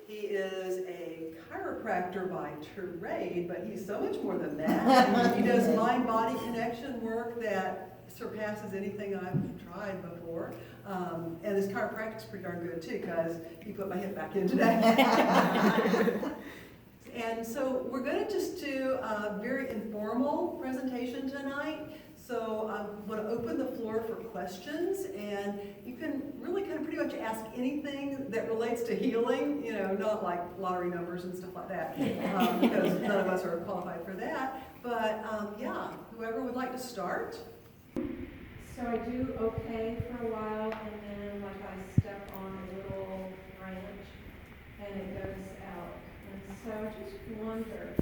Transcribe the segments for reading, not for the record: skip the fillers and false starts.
He is a chiropractor by trade, but he's so much more than that. He does mind-body connection work that surpasses anything I've tried before. And his chiropractic's pretty darn good too, because he put my hip back in today. And so we're going to just do a very informal presentation tonight. So I'm going to open the floor for questions, and you can really kind of pretty much ask anything that relates to healing, you know, not like lottery numbers and stuff like that, because none of us are qualified for that. But yeah, whoever would like to start. So I do okay for a while, and then like I step on a little branch, and it goes out. And so I just wonder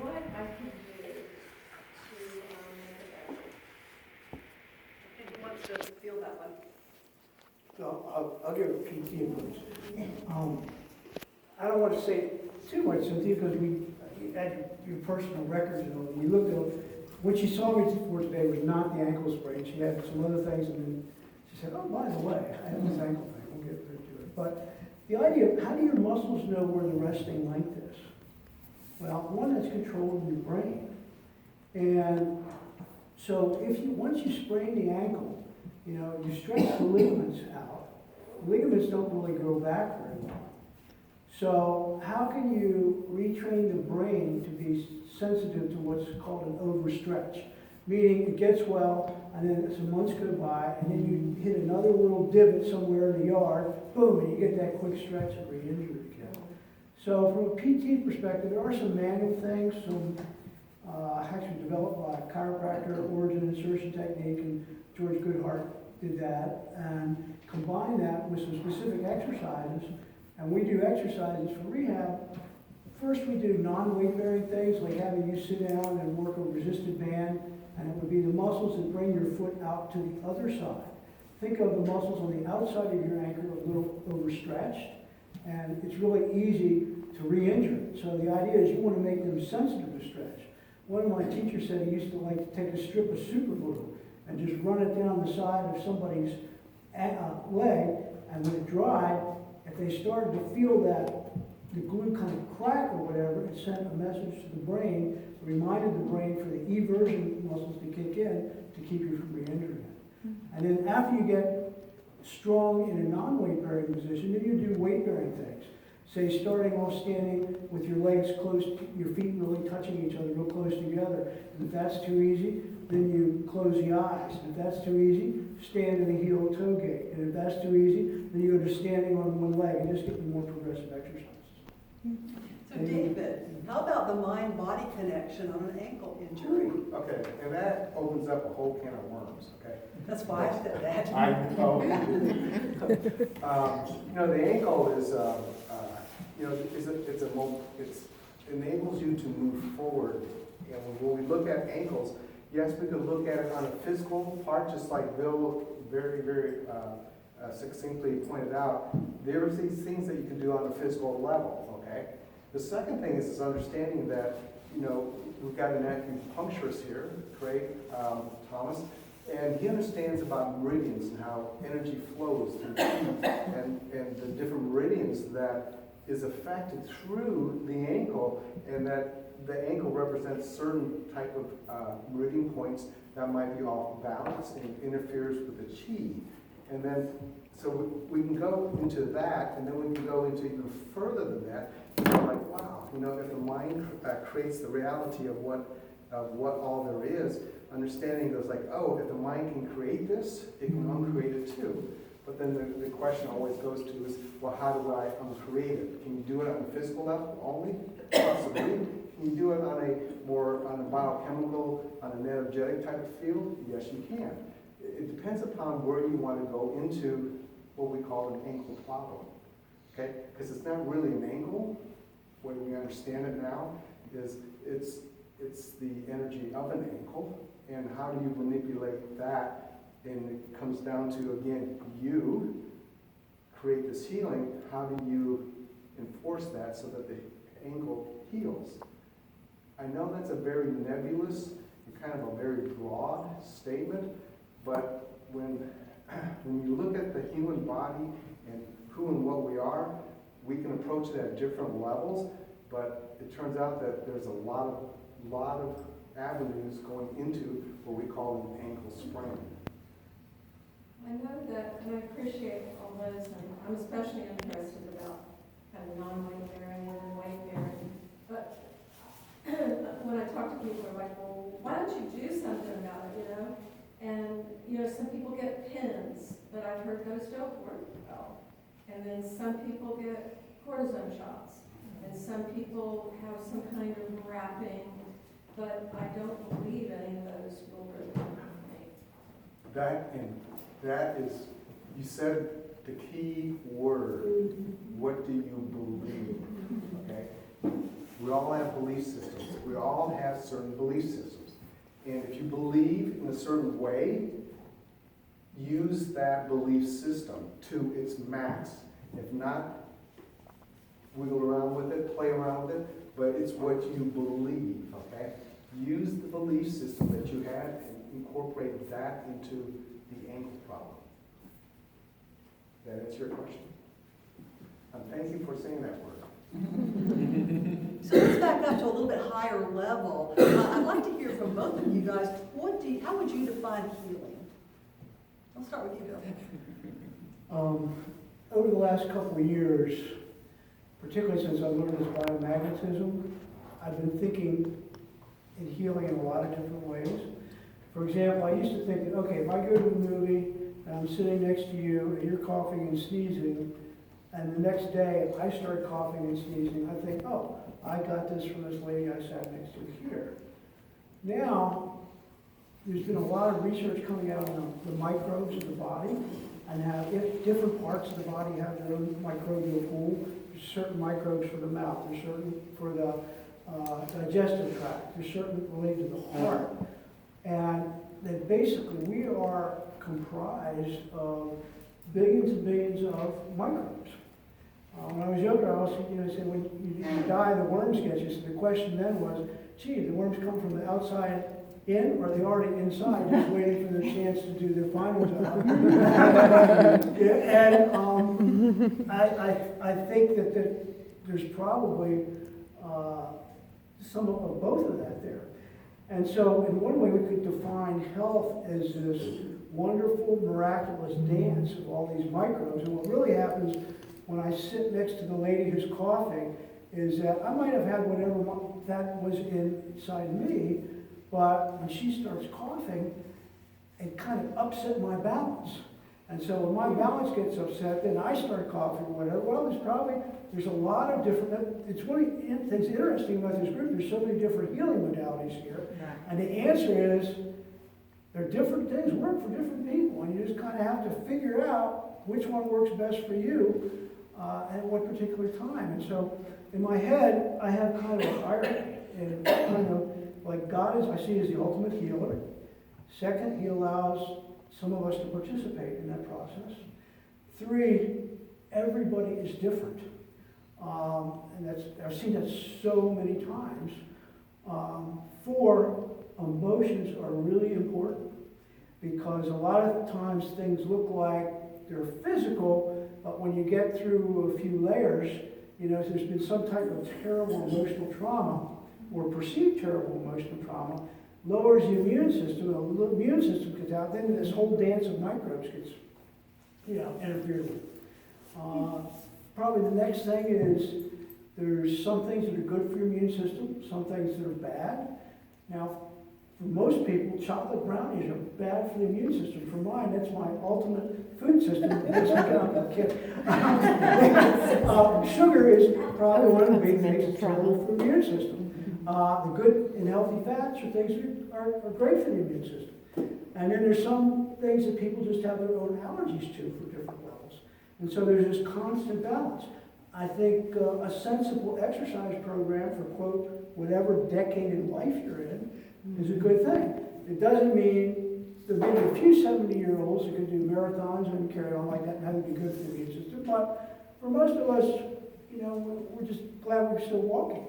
what I can do to make it better. Who wants to feel that one? So I'll give a PT input. I don't want to say too much, Cynthia, because we had your personal records and all. We looked at what she saw me for today was not the ankle sprain. She had some other things, and then she said, "Oh, by the way, I have this ankle thing. We'll get into it." But the idea of how do your muscles know where the resting length is? Well, one, that's controlled in your brain, and so if you once you sprain the ankle, you know, you stretch the ligaments out. Ligaments don't really grow back very well. So how can you retrain the brain to be sensitive to what's called an overstretch? Meaning it gets well, and then some months go by, and then you hit another little divot somewhere in the yard, boom, and you get that quick stretch and re-injury again. So from a PT perspective, there are some manual things, some actually developed by a chiropractor, origin insertion technique, and George Goodhart did that, and combine that with some specific exercises. And we do exercises for rehab. First, we do non-weight bearing things, like having you sit down and work a resisted band, and it would be the muscles that bring your foot out to the other side. Think of the muscles on the outside of your ankle a little overstretched, and it's really easy to re-injure it. So the idea is you want to make them sensitive to stretch. One of my teachers said he used to like to take a strip of super glue and just run it down the side of somebody's leg, and when it dried, if they started to feel that the glue kind of crack or whatever, it sent a message to the brain, reminded the brain for the eversion muscles to kick in to keep you from re-injuring it. And then after you get strong in a non-weight bearing position, then you do weight bearing things. Say starting off standing with your legs close, your feet really touching each other, real close together. And if that's too easy, then you close the eyes. And if that's too easy, stand in the heel toe gate. And if that's too easy, then you go to standing on one leg and just get the more progressive exercises. So David, how about the mind-body connection on an ankle injury? Okay, and that opens up a whole can of worms, okay? That's why I said that. I know. You know, the ankle is, you know, it enables you to move forward. And when we look at ankles, yes, we could look at it on a physical part, just like Bill very, very succinctly pointed out. There's these things that you can do on a physical level, okay? The second thing is understanding that, you know, we've got an acupuncturist here, Craig Thomas, and he understands about meridians and how energy flows through and the different meridians that is affected through the ankle, and that the ankle represents certain type of meridian points that might be off balance and interferes with the chi. And then, so we can go into that, and then we can go into even further than that. You're like, wow, you know, if the mind creates the reality of what all there is, understanding goes like, oh, if the mind can create this, it can uncreate it too. But then the question always goes to is, well, how do I uncreate it? Can you do it on a physical level only? Possibly. Can you do it on a biochemical, on an energetic type of field? Yes, you can. It depends upon where you want to go into what we call an ankle problem. Okay? Because it's not really an ankle. What we understand it now is it's the energy of an ankle, and how do you manipulate that? And it comes down to, again, you create this healing. How do you enforce that so that the ankle heals? I know that's a very nebulous and kind of a very broad statement, but when you look at the human body and who and what we are, we can approach it at different levels, but it turns out that there's a lot of avenues going into what we call an ankle sprain. I know that, and I appreciate all those, and I'm especially interested about kind of non-weight bearing and weight bearing. But when I talk to people, they're like, well, why don't you do something about it, you know? And, you know, some people get pins, but I've heard those don't work well. And then some people get cortisone shots, and some people have some kind of wrapping, but I don't believe any of those will really help me. That is, you said the key word. What do you believe? Okay? We all have belief systems. We all have certain belief systems. And if you believe in a certain way, use that belief system to its max. If not, wiggle around with it, play around with it, but it's what you believe, okay? Use the belief system that you have and incorporate that into the ankle problem. That answer your question? And thank you for saying that word. So let's back up to a little bit higher level. I'd like to hear from both of you guys. How would you define healing? I'll start with you, Bill. Over the last couple of years, particularly since I learned this biomagnetism, I've been thinking in healing in a lot of different ways. For example, I used to think that, okay, if I go to a movie and I'm sitting next to you and you're coughing and sneezing, and the next day if I start coughing and sneezing, I think, oh, I got this from this lady I sat next to here. Now, there's been a lot of research coming out on the microbes of the body, and how if different parts of the body have their own microbial pool. There's certain microbes for the mouth, there's certain for the digestive tract, there's certain related to the heart. And that basically we are comprised of billions and billions of microbes. When I was younger, I also said when you die, the worms get you. So the question then was, gee, the worms come from the outside in, or are they already inside, just waiting for their chance to do their final job? And I think that there's probably some of both of that there. And so in one way we could define health as this wonderful, miraculous dance of all these microbes. And what really happens when I sit next to the lady who's coughing is that I might have had whatever that was inside me, but when she starts coughing, it kind of upset my balance. And so when my balance gets upset, then I start coughing or whatever. Well, there's a lot of different, it's one of the things interesting about this group, there's so many different healing modalities here. Right. And the answer is, there are different things work for different people, and you just kind of have to figure out which one works best for you at what particular time. And so in my head, I have kind of a hierarchy, and kind of like God is, I see as the ultimate healer. Second, he allows some of us to participate in that process. 3, everybody is different. And I've seen that so many times. 4, emotions are really important, because a lot of times things look like they're physical, but when you get through a few layers, there's been some type of terrible emotional trauma, or perceived terrible emotional trauma, lowers the immune system, and the immune system gets out, then this whole dance of microbes gets, interfered with. Probably the next thing is there's some things that are good for your immune system, some things that are bad. Now, for most people, chocolate brownies are bad for the immune system. For mine, that's my ultimate food system. Sugar is probably one of the big things that's trouble for the immune system. The good and healthy fats are things that are great for the immune system. And then there's some things that people just have their own allergies to for different levels. And so there's this constant balance. I think a sensible exercise program for, quote, whatever decade in life you're in is a good thing. It doesn't mean there may be a few 70-year-olds that can do marathons and carry on like that and that would be good for the immune system. But for most of us, we're just glad we're still walking,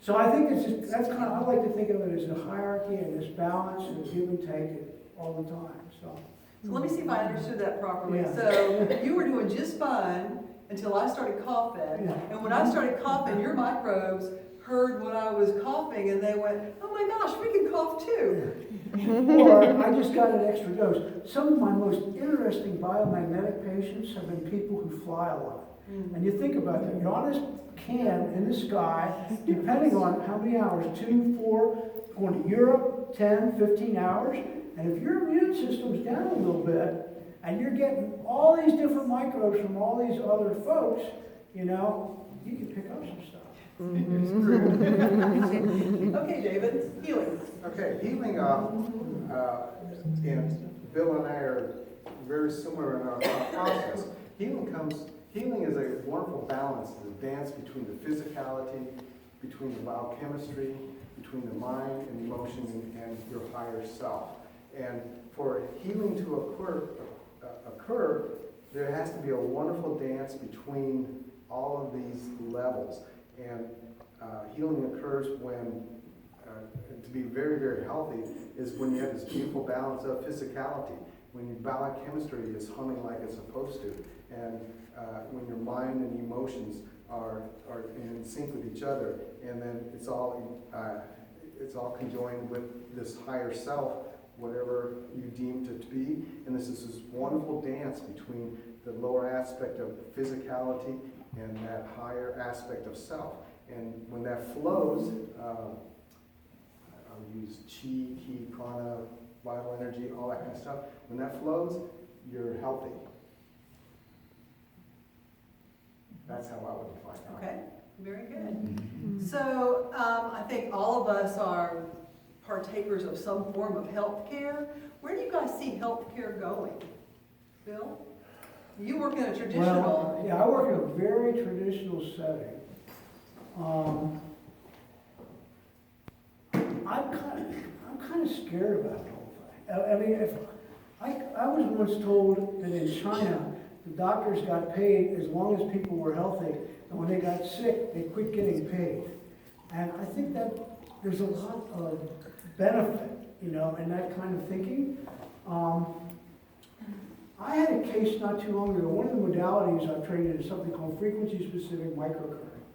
So I think that's kind of, I like to think of it as a hierarchy and this balance and give and take it all the time. So So let me see if I understood that properly. Yeah. So you were doing just fine until I started coughing. Yeah. And when I started coughing, your microbes heard when I was coughing and they went, oh my gosh, we can cough too. Or I just got an extra dose. Some of my most interesting biomagnetic patients have been people who fly a lot. And you think about that, you're on this can in the sky, depending on how many hours, 2, 4, going to Europe, 10, 15 hours. And if your immune system's down a little bit, and you're getting all these different microbes from all these other folks, you know, you can pick up some stuff. Okay, David, healing. Okay, healing, and Bill and I are very similar in our process. Healing is a wonderful balance, the dance between the physicality, between the biochemistry, between the mind and emotion and your higher self. And for healing to occur, there has to be a wonderful dance between all of these levels. And healing occurs when, to be very, very healthy, is when you have this beautiful balance of physicality, when your biochemistry is humming like it's supposed to, and when your mind and emotions are in sync with each other, and then it's all conjoined with this higher self, whatever you deemed it to be. And this is this wonderful dance between the lower aspect of physicality and that higher aspect of self. And when that flows, I'll use chi, ki, prana, vital energy, all that kind of stuff. When that flows, you're healthy. That's how I would define it. Okay, very good. So I think all of us are partakers of some form of health care. Where do you guys see health care going? Bill? You work in a traditional. Well, yeah, I work in a very traditional setting. I'm kind of scared about the whole thing. I mean, if I was once told that in China, the doctors got paid as long as people were healthy, and when they got sick, they quit getting paid. And I think that there's a lot of benefit, you know, in that kind of thinking. I had a case not too long ago. One of the modalities I've trained in is something called frequency-specific microcurrent.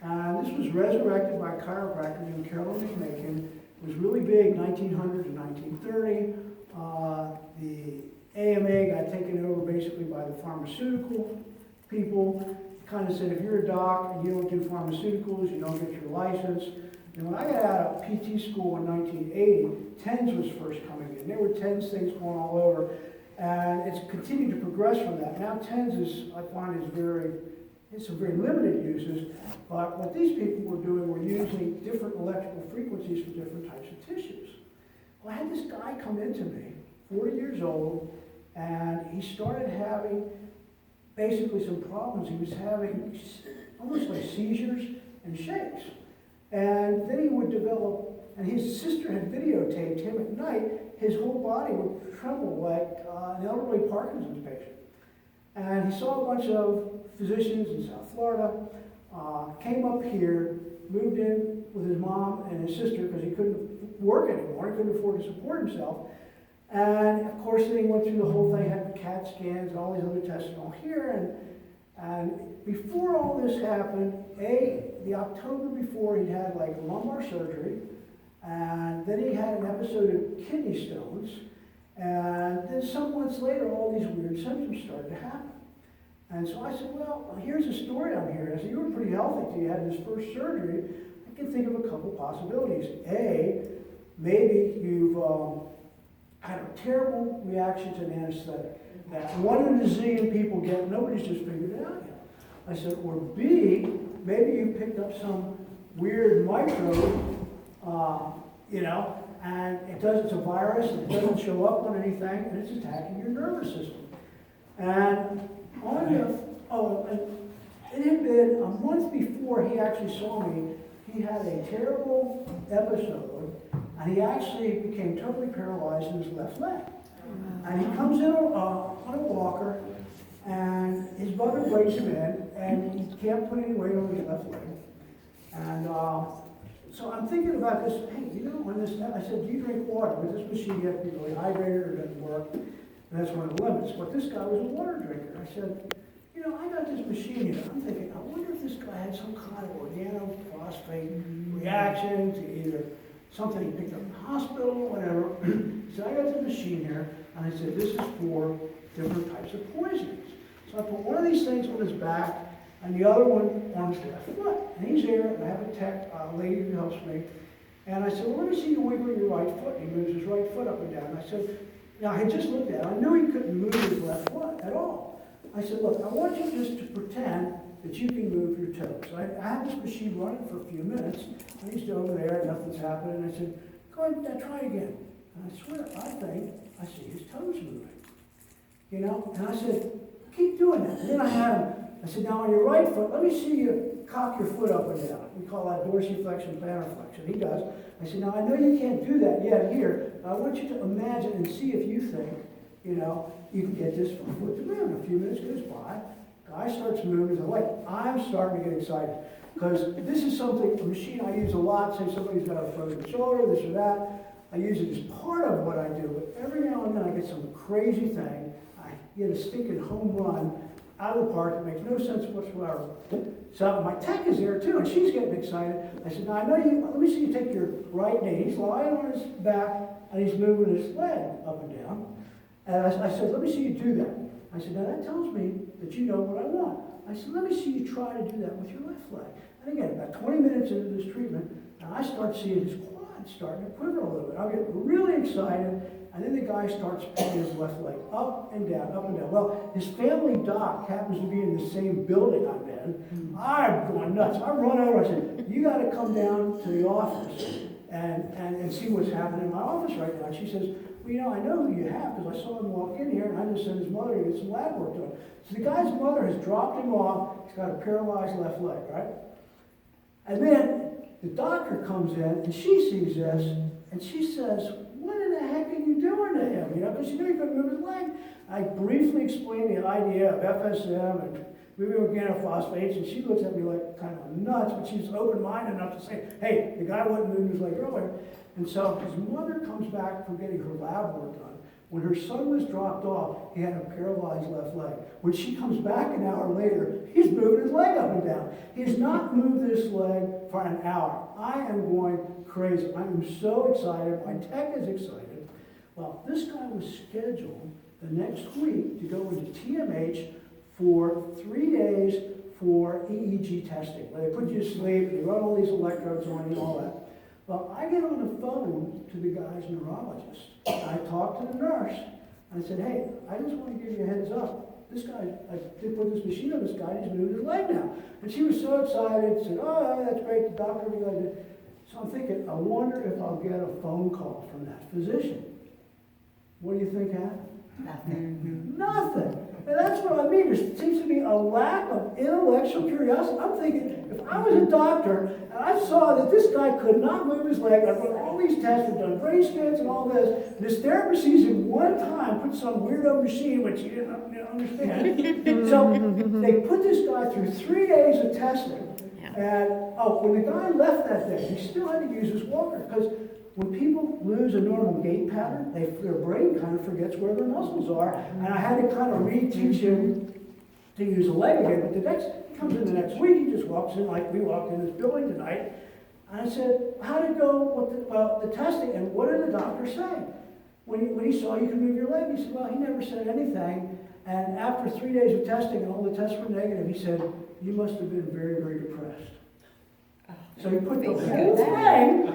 And this was resurrected by a chiropractor named Carolyn McMakin. It was really big, 1900 to 1930. The AMA got taken over basically by the pharmaceutical people. Kind of said, if you're a doc and you don't do pharmaceuticals, you don't get your license. And when I got out of PT school in 1980, TENS was first coming in. There were TENS things going all over. And it's continued to progress from that. Now TENS is, I find, it's some very limited uses, but what these people were doing were using different electrical frequencies for different types of tissues. Well, I had this guy come into me, 40 years old, and he started having basically some problems. He was having almost like seizures and shakes. And then he would develop, and his sister had videotaped him at night, his whole body would tremble like an elderly Parkinson's patient. And he saw a bunch of physicians in South Florida, came up here, moved in with his mom and his sister because he couldn't work anymore, he couldn't afford to support himself. And of course, then he went through the whole thing, had CAT scans and all these other tests and all here. And before all this happened, the October before, he'd had like lumbar surgery, and then he had an episode of kidney stones, and then some months later, all these weird symptoms started to happen. And so I said, well, here's a story I'm hearing. I said, you were pretty healthy till you had this first surgery. I can think of a couple possibilities. Maybe you've had a terrible reaction to an anesthetic that 1 in a zillion people get, nobody's just figured it out yet. I said, or B, maybe you picked up some weird microbe, you know, and it's a virus, and it doesn't show up on anything, and it's attacking your nervous system. And it had been a month before he actually saw me. He had a terrible episode, and he actually became totally paralyzed in his left leg. And he comes in on a walker, and his mother breaks him in, and he can't put any weight on his left leg. And so I'm thinking about this, hey, you know, I said, do you drink water? With this machine, you have to be really hydrated or it doesn't work. and that's one of the limits. But this guy was a water drinker. I said, you know, I got this machine here. I'm thinking, I wonder if this guy had some kind of organophosphate reaction to either something he picked up in the hospital or whatever. He said, I got this machine here, and I said, this is for different types of poisons. So I put one of these things on his back, and the other one on his left foot. And he's there, and I have a tech, lady who helps me. And I said, well, let me see you wiggle your right foot. He moves his right foot up and down. And I said, now I had just looked at it. I knew he couldn't move his left foot at all. I said, look, I want you just to pretend that you can move your toes. So I had this machine running for a few minutes, and he's over there, and nothing's happening. And I said, go ahead and try again. And I swear, I think I see his toes moving. You know? And I said, keep doing that. And then I said, now on your right foot, let me see you cock your foot up and down. We call that dorsiflexion, plantar flexion. He does. I said, now I know you can't do that yet here, but I want you to imagine and see if you think, you know, you can get this foot to move. A few minutes goes by, guy starts moving. I'm starting to get excited because this is something, a machine I use a lot. Say somebody's got a frozen shoulder, this or that. I use it as part of what I do, but every now and then I get some crazy thing. I get a stinking home run out of the park that makes no sense whatsoever. So my tech is there too, and she's getting excited. I said, now I know you, let me see you take your right knee. He's lying on his back, and he's moving his leg up and down. And I said, let me see you do that. I said, now that tells me that you know what I want. I said, let me see you try to do that with your left leg. And again, about 20 minutes into this treatment, and I start seeing his quad starting to quiver a little bit. I get really excited, and then the guy starts pulling his left leg up and down, up and down. Well, his family doc happens to be in the same building I'm in. I'm going nuts. I run over, I said, you got to come down to the office and see what's happening in my office right now. And she says, well, you know, I know who you have because I saw him walk in here and I just sent his mother to get some lab work done. So the guy's mother has dropped him off. He's got a paralyzed left leg, right? And then the doctor comes in and she sees this and she says, what in the heck are you doing to him? You know, because she knew he couldn't move his leg. I briefly explained the idea of FSM and moving organophosphates, and she looks at me like kind of nuts, but she's open-minded enough to say, hey, the guy wasn't moving his leg earlier. And so his mother comes back from getting her lab work done. When her son was dropped off, he had a paralyzed left leg. When she comes back an hour later, he's moving his leg up and down. He has not moved this leg for an hour. I am going crazy. I am so excited. My tech is excited. Well, this guy was scheduled the next week to go into TMH for 3 days for EEG testing, where they put you to sleep, and they run all these electrodes on you and all that. Well, I get on the phone to the guy's neurologist. I talk to the nurse, and I said, hey, I just want to give you a heads up. This guy, I did put this machine on this guy, and he's moving his leg now. And she was so excited, said, oh, that's great, the doctor will be like that. So I'm thinking, I wonder if I'll get a phone call from that physician. What do you think happened? Nothing. And that's what I mean. There seems to be a lack of intellectual curiosity. I'm thinking, if I was a doctor and I saw that this guy could not move his leg, I've run all these tests, we've done brain scans and all this, and this therapist sees him one time, put some weirdo machine, which he didn't understand. So they put this guy through 3 days of testing. And, when the guy left that day, he still had to use his walker, because when people lose a normal gait pattern, their brain kind of forgets where their muscles are. And I had to kind of reteach him to use a leg again. But he comes in the next week, he just walks in like we walked in this building tonight. And I said, how did it go with the testing? And what did the doctor say? When he saw you could move your leg, he said, well, he never said anything. And after 3 days of testing and all the tests were negative, he said, you must have been very, very depressed. So he put the whole thing,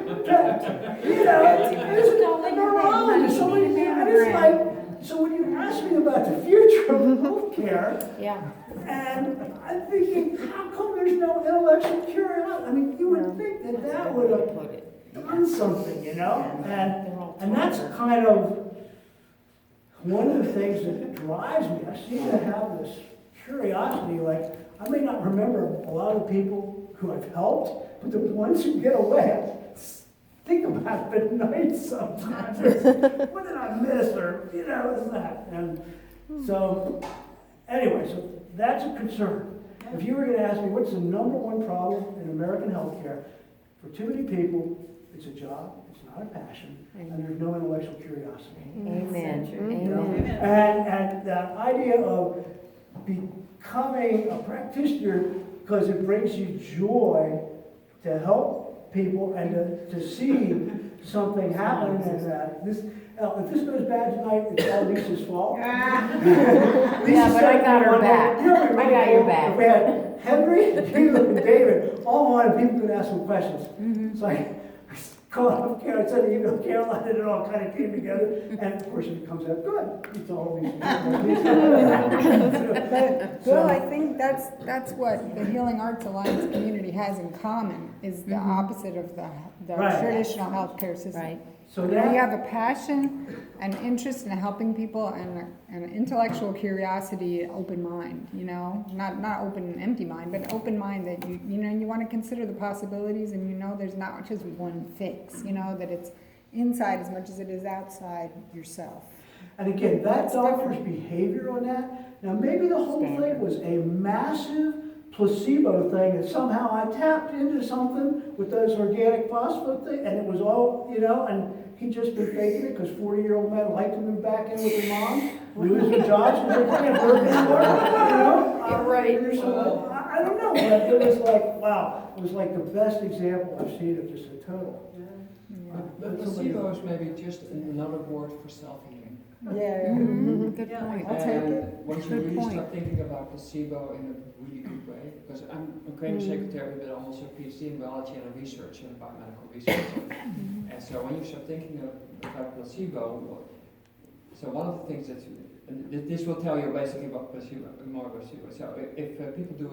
a neurologist, somebody, and it's like, so when you ask me about the future of healthcare, and I'm thinking, how come there's no intellectual curiosity? I mean, you would think that would have done something, you know? And that's kind of one of the things that drives me. I seem to have this curiosity, like, I may not remember a lot of people who I've helped, but the ones who get away, I think about it at night sometimes. What did I miss? Or, is that? And so, anyway, so that's a concern. If you were going to ask me what's the #1 problem in American healthcare, for too many people, it's a job, it's not a passion, and there's no intellectual curiosity. Amen, You know? amen. And that idea of becoming a practitioner, because it brings you joy to help people and to see something happen, and if this goes bad tonight, it's all Lisa's fault. Yeah, but I got her back. I got your back. We had Henry, Caleb, and David all on, and people could ask some questions. It's like, I called up Caroline, I sent an email to Caroline, and it all kind of came together, and of course it comes out good. It's all But, Bill, I think that's what the Healing Arts Alliance community has in common, is the opposite of the Right. traditional healthcare system. Right. So You that, have a passion, an interest in helping people, and an intellectual curiosity, open mind, you know? Not open and empty mind, but open mind that you want to consider the possibilities, and there's not just one fix, that it's inside as much as it is outside yourself. and again, that That's doctor's different. behavior on that, now maybe the whole thing was a massive placebo thing, and somehow I tapped into something with those organic phosphate thing, and it was all, and he'd just been faking it, because 40-year-old men like to move back in with their mom, lose their jobs, and they can't work anymore, Right. I don't know, but it was like, wow, it was like the best example I've seen of just a total. But placebo is maybe just another word for self-healing. Yeah. Good Yeah, point. I'll take it. And once you Good really point. start thinking about placebo in a really good way, because I'm a creative secretary, but I'm also a PhD in biology and research and biomedical research. And so when you start thinking about placebo, so one of the things that, and this will tell you basically what placebo, more about placebo. So if people do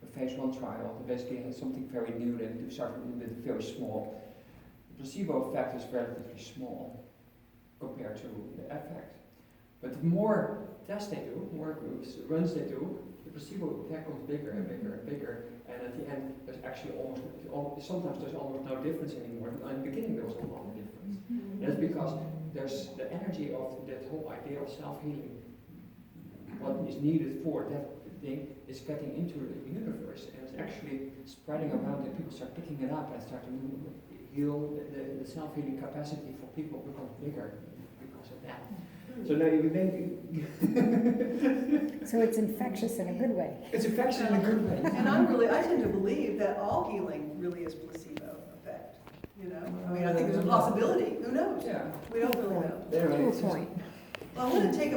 a phase 1 trial, they basically have something very new, they do start with very small. The placebo effect is relatively small compared to the effect. But the more tests they do, more groups, runs they do, the placebo effect becomes bigger and bigger and bigger, and at the end there's actually sometimes there's almost no difference anymore, but in the beginning there was a lot of difference. That's because there's the energy of that whole idea of self-healing, what is needed for that thing is getting into the universe, and it's actually spreading around, and people start picking it up and start to heal. The self-healing capacity for people becomes bigger because of that. So now you think So it's infectious in a good way. it's infectious in a good way. And I tend to believe that all healing really is placebo effect, I mean, I think there's a possibility, who knows? Yeah. We don't really know. There it Good is. point. Well, I want to take a